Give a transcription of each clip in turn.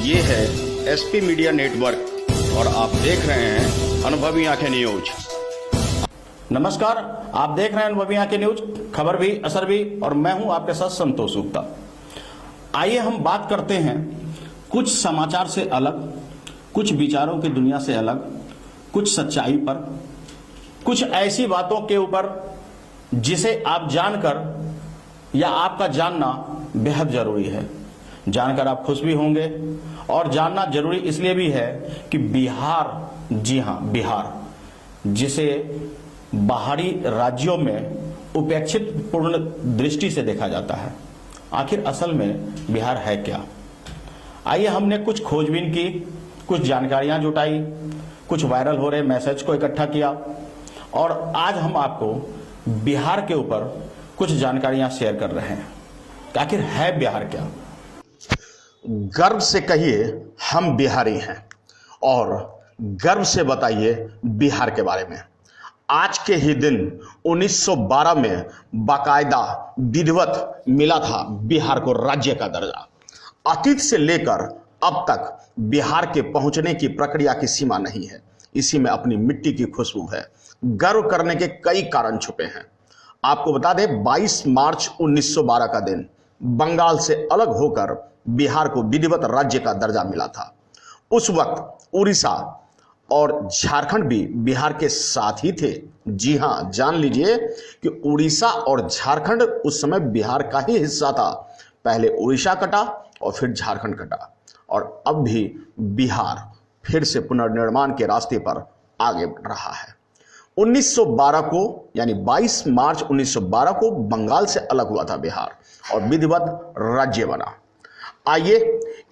ये है SP media network और आप देख रहे हैं अनुभवी आंखें न्यूज। नमस्कार, आप देख रहे हैं अनुभवी आंखें न्यूज, खबर भी असर भी, और मैं हूं आपके साथ संतोष गुप्ता। आइए हम बात करते हैं कुछ समाचार से अलग, कुछ विचारों की दुनिया से अलग, कुछ सच्चाई पर, कुछ ऐसी बातों के ऊपर जिसे आप जानकर या आपका जानना बेहद जरूरी है। जानकर आप खुश भी होंगे और जानना जरूरी इसलिए भी है कि बिहार, जी हां बिहार, जिसे बाहरी राज्यों में उपेक्षित पूर्ण दृष्टि से देखा जाता है, आखिर असल में बिहार है क्या? आइए हमने कुछ खोजबीन की, कुछ जानकारियां जुटाई, कुछ वायरल हो रहे मैसेज को इकट्ठा किया और आज हम आपको बिहार के ऊपर कुछ जानकारियां शेयर कर रहे हैं। आखिर है बिहार क्या? गर्व से कहिए हम बिहारी हैं और गर्व से बताइए बिहार के बारे में। आज के ही दिन 1912 में बाकायदा विधिवत मिला था बिहार को राज्य का दर्जा। अतीत से लेकर अब तक बिहार के पहुंचने की प्रक्रिया की सीमा नहीं है। इसी में अपनी मिट्टी की खुशबू है। गर्व करने के कई कारण छुपे हैं। आपको बता दें, 22 मार्च 1912 का दिन बंगाल से अलग होकर बिहार को विधिवत राज्य का दर्जा मिला था। उस वक्त उड़ीसा और झारखंड भी बिहार के साथ ही थे। जी हां, जान लीजिए कि उड़ीसा और झारखंड उस समय बिहार का ही हिस्सा था। पहले उड़ीसा कटा और फिर झारखंड कटा और अब भी बिहार फिर से पुनर्निर्माण के रास्ते पर आगे बढ़ रहा है। 1912 को यानी 22 मार्च 1912 को बंगाल से अलग हुआ था बिहार और विधिवत राज्य बना। आइए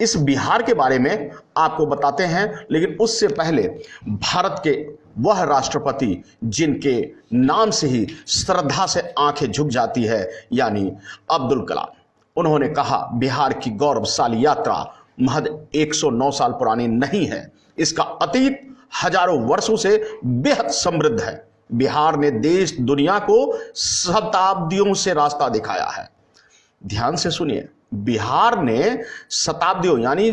इस बिहार के बारे में आपको बताते हैं, लेकिन उससे पहले भारत के वह राष्ट्रपति जिनके नाम से ही श्रद्धा से आंखें झुक जाती है, यानी अब्दुल कलाम। उन्होंने कहा, बिहार की गौरवशाली यात्रा महज 109 साल पुरानी नहीं है, इसका अतीत हजारों वर्षों से बेहद समृद्ध है। बिहार ने देश दुनिया को शताब्दियों से रास्ता दिखाया है। ध्यान से सुनिए, बिहार ने शताब्दियों यानी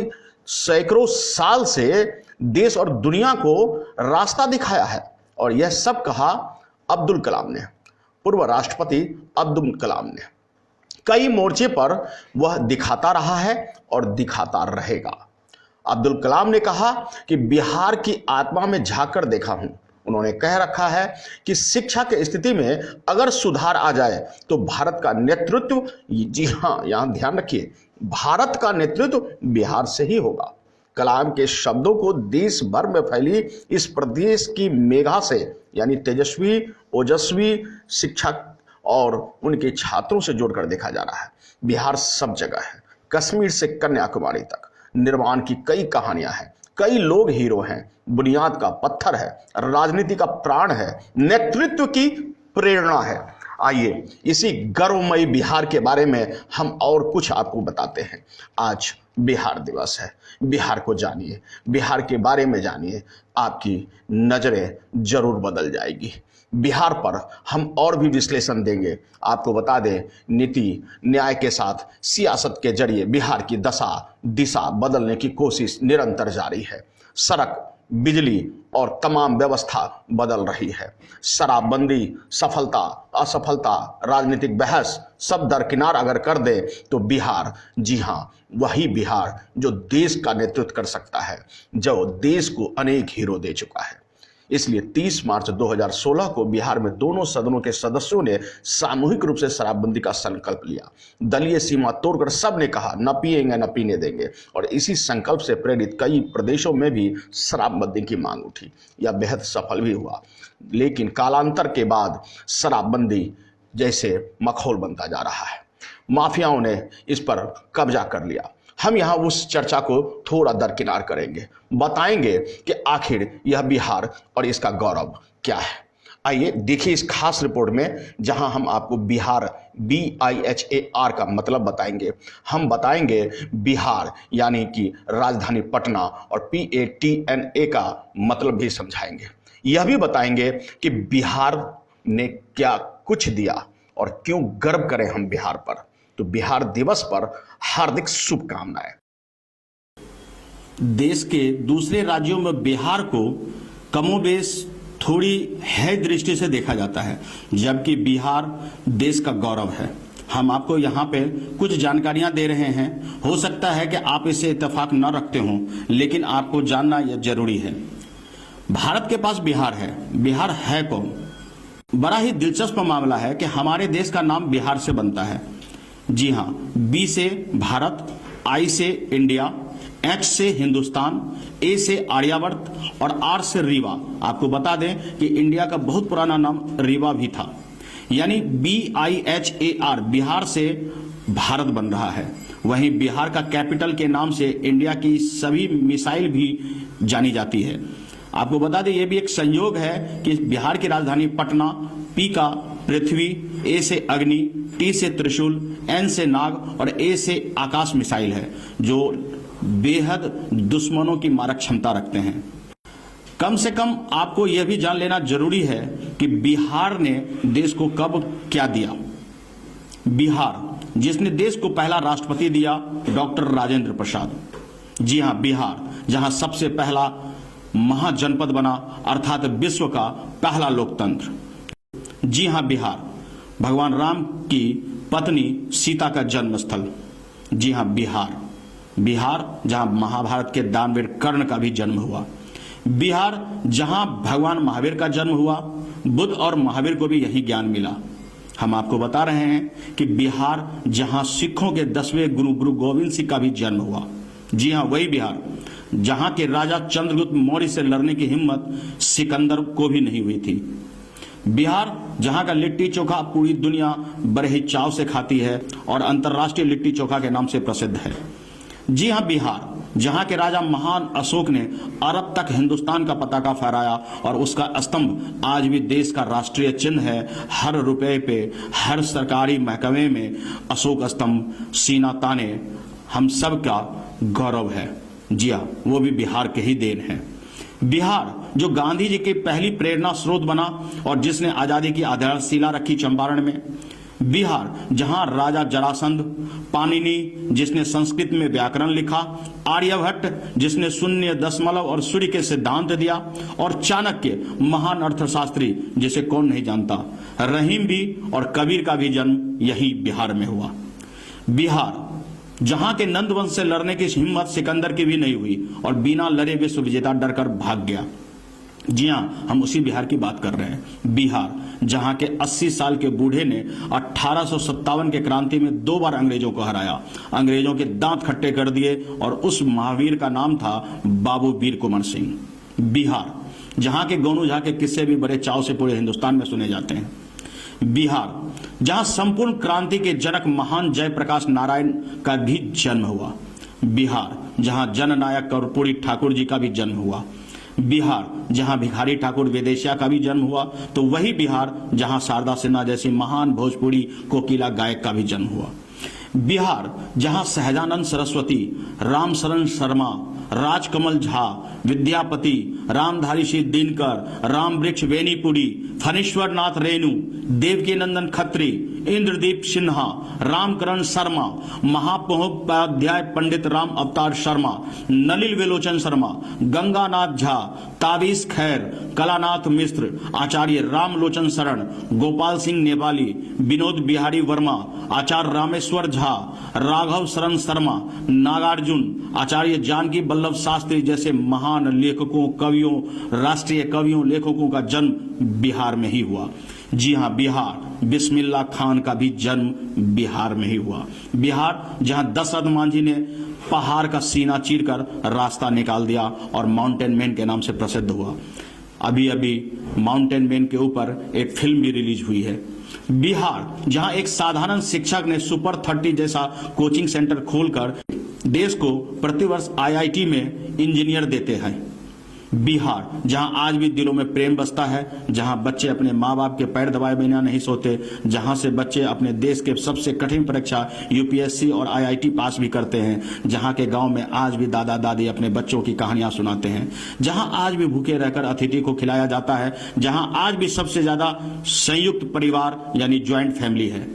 सैकड़ों साल से देश और दुनिया को रास्ता दिखाया है और यह सब कहा अब्दुल कलाम ने, पूर्व राष्ट्रपति अब्दुल कलाम ने। कई मोर्चे पर वह दिखाता रहा है और दिखाता रहेगा। अब्दुल कलाम ने कहा कि बिहार की आत्मा में झांक कर देखा हूं। उन्होंने कह रखा है कि शिक्षा की स्थिति में अगर सुधार आ जाए तो भारत का नेतृत्व, जी हां यहां ध्यान रखिए, भारत का नेतृत्व बिहार से ही होगा। कलाम के शब्दों को देश भर में फैली इस प्रदेश की मेघा से यानी तेजस्वी ओजस्वी शिक्षक और उनके छात्रों से जोड़कर देखा जा रहा है। बिहार सब जगह है, कश्मीर से कन्याकुमारी तक निर्माण की कई कहानियां हैं, कई लोग हीरो हैं, बुनियाद का पत्थर है, राजनीति का प्राण है, नेतृत्व की प्रेरणा है। आइए इसी गौरवमयी बिहार के बारे में हम और कुछ आपको बताते हैं। आज बिहार दिवस है, बिहार को जानिए, बिहार के बारे में जानिए, आपकी नजरें जरूर बदल जाएगी। बिहार पर हम और भी विश्लेषण देंगे। आपको बता दें, नीति न्याय के साथ सियासत के जरिए बिहार की दशा दिशा बदलने की कोशिश निरंतर जारी है। सड़क, बिजली और तमाम व्यवस्था बदल रही है। शराबबंदी, सफलता असफलता, राजनीतिक बहस सब दरकिनार अगर कर दे तो बिहार, जी हां वही बिहार जो देश का नेतृत्व कर सकता है, जो देश को अनेक हीरो दे चुका है। इसलिए 30 मार्च 2016 को बिहार में दोनों सदनों के सदस्यों ने सामूहिक रूप से शराबबंदी का संकल्प लिया। दलीय सीमा तोड़कर सब ने कहा न पिएंगे न पीने देंगे और इसी संकल्प से प्रेरित कई प्रदेशों में भी शराबबंदी की मांग उठी। यह बेहद सफल भी हुआ, लेकिन कालांतर के बाद शराबबंदी जैसे मखौल बनता जा रहा है। माफियाओं ने इस पर कब्जा कर लिया। हम यहाँ उस चर्चा को थोड़ा दरकिनार करेंगे, बताएंगे कि आखिर यह बिहार और इसका गौरव क्या है। आइए देखिए इस खास रिपोर्ट में, जहां हम आपको बिहार BIHAR का मतलब बताएंगे। हम बताएंगे बिहार यानी कि राजधानी पटना और PATNA का मतलब भी समझाएंगे। यह भी बताएंगे कि बिहार ने क्या कुछ दिया और क्यों गर्व करें हम बिहार पर। तो बिहार दिवस पर हार्दिक शुभकामनाएं। देश के दूसरे राज्यों में बिहार को कमोबेश थोड़ी है दृष्टि से देखा जाता है, जबकि बिहार देश का गौरव है। हम आपको यहाँ पे कुछ जानकारियां दे रहे हैं। हो सकता है कि आप इसे इत्तेफाक न रखते हों, लेकिन आपको जानना यह जरूरी है। भारत के पास बिहार है। बिहार है कौन? बड़ा ही दिलचस्प मामला है कि हमारे देश का नाम बिहार से बनता है। जी हाँ, बी से भारत, आई से इंडिया, एच से हिंदुस्तान, ए से आर्यावर्त और आर से रीवा। आपको बता दें कि इंडिया का बहुत पुराना नाम रीवा भी था। यानी BIHAR, बिहार से भारत बन रहा है। वहीं बिहार का कैपिटल के नाम से इंडिया की सभी मिसाइल भी जानी जाती है। आपको बता दें, यह भी एक संयोग है कि बिहार की राजधानी पटना, पी का पृथ्वी, ए से अग्नि, टी से त्रिशूल, एन से नाग और ए से आकाश मिसाइल है, जो बेहद दुश्मनों की मारक क्षमता रखते हैं। कम से कम आपको यह भी जान लेना जरूरी है कि बिहार ने देश को कब क्या दिया। बिहार, जिसने देश को पहला राष्ट्रपति दिया, डॉक्टर राजेंद्र प्रसाद। जी हां, बिहार जहां सबसे पहला महाजनपद बना, अर्थात विश्व का पहला लोकतंत्र। जी हां, बिहार भगवान राम की पत्नी सीता का जन्म स्थल। जी हां, बिहार जहां महाभारत के दानवीर कर्ण का भी जन्म हुआ। बिहार जहां भगवान महावीर का जन्म हुआ, बुद्ध और महावीर को भी यही ज्ञान मिला। हम आपको बता रहे हैं कि बिहार जहां सिखों के 10वें गुरु गोविंद सिंह का भी जन्म हुआ। जी हां, वही बिहार जहां के राजा चंद्रगुप्त मौर्य से लड़ने की हिम्मत सिकंदर को भी नहीं हुई थी। बिहार जहां का लिट्टी चोखा पूरी दुनिया बड़े ही चाव से खाती है और अंतर्राष्ट्रीय लिट्टी चोखा के नाम से प्रसिद्ध है। जी हां, बिहार जहां के राजा महान अशोक ने अरब तक हिंदुस्तान का पताका फहराया और उसका स्तंभ आज भी देश का राष्ट्रीय चिन्ह है। हर रुपए पे, हर सरकारी महकमे में अशोक स्तंभ सीना ताने हम सब का गौरव है। जी हां, वो भी बिहार के ही देन है। बिहार जो गांधी जी की पहली प्रेरणा स्रोत बना और जिसने आजादी की आधारशिला रखी चंपारण में। बिहार जहां राजा जरासंध, पाणिनि जिसने संस्कृत में व्याकरण लिखा, आर्यभट्ट जिसने शून्य, दशमलव और सूर्य के सिद्धांत दिया और चाणक्य महान अर्थशास्त्री जिसे कौन नहीं जानता। रहीम भी और कबीर का भी जन्म यही बिहार में हुआ। बिहार जहां के नंद वंश से लड़ने की हिम्मत सिकंदर की भी नहीं हुई और बिना लड़े विश्व विजेता डरकर भाग गया। जी हां, हम उसी बिहार की बात कर रहे हैं। बिहार जहां के 80 साल के बूढ़े ने 1857 के क्रांति में 2 बार अंग्रेजों को हराया, अंग्रेजों के दांत खट्टे कर दिए और उस महावीर का नाम था बाबू वीर कुंवर सिंह। बिहार जहां के गोनू झा के किस्से भी बड़े चाव से पूरे हिंदुस्तान में सुने जाते हैं। बिहार जहां संपूर्ण क्रांति के जनक महान जयप्रकाश नारायण का भी जन्म हुआ। बिहार जहां जननायक कर्पूरी ठाकुर जी का भी जन्म हुआ। बिहार जहां भिखारी ठाकुर विदेशिया का भी जन्म हुआ, तो वही बिहार जहां शारदा सिन्हा जैसी महान भोजपुरी कोकिला गायक का भी जन्म हुआ। बिहार जहां सहजानंद सरस्वती, रामशरण शर्मा, राजकमल झा, विद्यापति, रामधारी सिंह दिनकर, राम वृक्ष वेनीपुरी, फणीश्वर नाथ रेणु, देवकीनंदन खत्री, इंद्रदीप सिन्हा, रामकरण शर्मा, महामहोपाध्याय पंडित राम अवतार शर्मा, नलिल विलोचन शर्मा, गंगानाथ झा, ताबिश खैर, कलानाथ मिश्र, आचार्य रामलोचन शरण, गोपाल सिंह नेपाली, विनोद बिहारी वर्मा, आचार्य रामेश्वर झा, राघव शरण शर्मा, नागार्जुन, आचार्य जानकी वल्लभ शास्त्री जैसे महान लेखकों, कवियों, राष्ट्रीय कवियों, लेखकों का जन्म बिहार में ही हुआ। जी हां, बिहार बिस्मिल्लाह खान का भी जन्म बिहार में ही हुआ। बिहार जहां दशरथ मांझी ने पहाड़ का सीना चीरकर रास्ता निकाल दिया और माउंटेन मैन के नाम से प्रसिद्ध हुआ। अभी अभी माउंटेन मैन के ऊपर एक फिल्म भी रिलीज हुई है। बिहार जहां एक साधारण शिक्षक ने सुपर 30 जैसा कोचिंग सेंटर खोलकर देश को प्रतिवर्ष IIT में इंजीनियर देते हैं। बिहार जहां आज भी दिलों में प्रेम बसता है, जहां बच्चे अपने माँ बाप के पैर दबाए बिना नहीं सोते, जहां से बच्चे अपने देश के सबसे कठिन परीक्षा UPSC और IIT पास भी करते हैं, जहां के गांव में आज भी दादा दादी अपने बच्चों की कहानियां सुनाते हैं, जहां आज भी भूखे रहकर अतिथि को खिलाया जाता है, जहां आज भी सबसे ज्यादा संयुक्त परिवार यानी ज्वाइंट फैमिली है।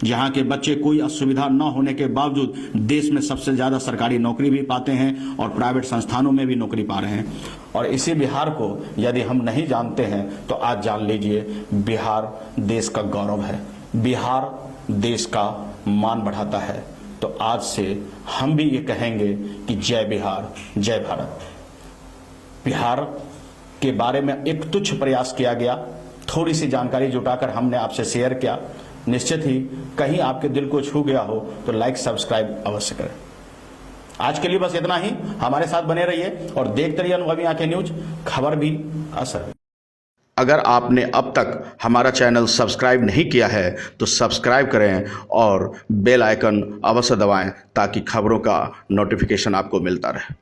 जहां के बच्चे कोई असुविधा न होने के बावजूद देश में सबसे ज्यादा सरकारी नौकरी भी पाते हैं और प्राइवेट संस्थानों में भी नौकरी पा रहे हैं। और इसी बिहार को यदि हम नहीं जानते हैं तो आज जान लीजिए, बिहार देश का गौरव है, बिहार देश का मान बढ़ाता है। तो आज से हम भी ये कहेंगे कि जय बिहार, जय भारत। बिहार के बारे में एक तुच्छ प्रयास किया गया, थोड़ी सी जानकारी जुटाकर हमने आपसे शेयर किया। निश्चित ही कहीं आपके दिल को छू गया हो तो लाइक सब्सक्राइब अवश्य करें। आज के लिए बस इतना ही। हमारे साथ बने रहिए और देखते रहिए अनुभवी आंखें न्यूज, खबर भी असर। अगर आपने अब तक हमारा चैनल सब्सक्राइब नहीं किया है तो सब्सक्राइब करें और बेल आइकन अवश्य दबाएं ताकि खबरों का नोटिफिकेशन आपको मिलता रहे।